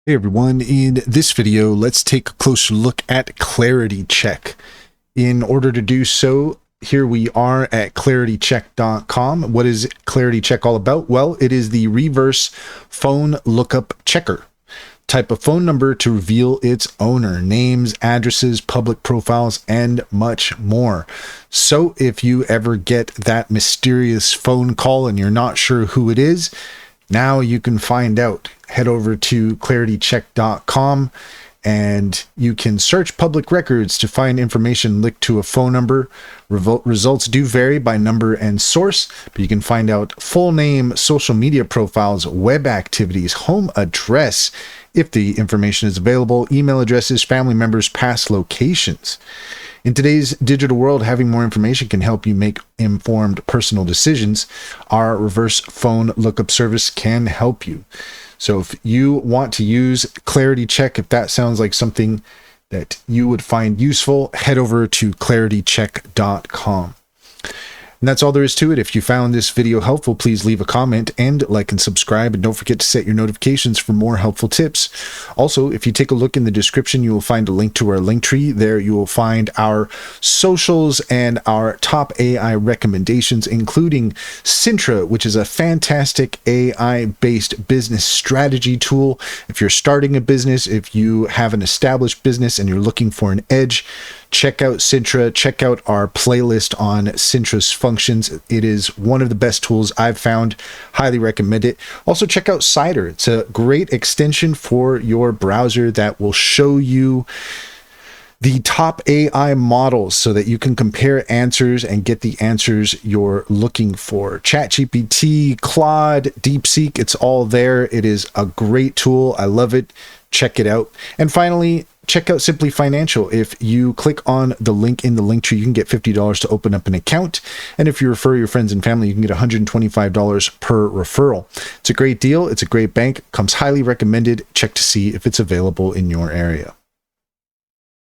Hey everyone, in this video, let's take a closer look at ClarityCheck. In order to do so, here we are at ClarityCheck.com. What is ClarityCheck all about? Well, it is the reverse phone lookup checker. Type a phone number to reveal its owner, names, addresses, public profiles, and much more. So if you ever get that mysterious phone call and you're not sure who it is, now you can find out. Head over to ClarityCheck.com and you can search public records to find information linked to a phone number. Results do vary by number and source, but you can find out full name, social media profiles, web activities, home address, if the information is available, email addresses, family members, past locations. In today's digital world, having more information can help you make informed personal decisions. Our reverse phone lookup service can help you. So if you want to use ClarityCheck, if that sounds like something that you would find useful, head over to ClarityCheck.com. And that's all there is to it. If you found this video helpful, please leave a comment and like and subscribe. And don't forget to set your notifications for more helpful tips. Also, if you take a look in the description, you will find a link to our link tree. There you will find our socials and our top AI recommendations, including Cintra, which is a fantastic AI-based business strategy tool. If you're starting a business, if you have an established business and you're looking for an edge, check out Cintra. Check out our playlist on Cintra's functions. It is one of the best tools I've found. Highly recommend it. Also check out Cider. It's a great extension for your browser that will show you the top AI models so that you can compare answers and get the answers you're looking for. ChatGPT, Claude, DeepSeek, it's all there. It is a great tool. I love it. Check it out. And finally, check out Simply Financial. If you click on the link in the link tree, you can get $50 to open up an account. And if you refer your friends and family, you can get $125 per referral. It's a great deal. It's a great bank. Comes highly recommended. Check to see if it's available in your area.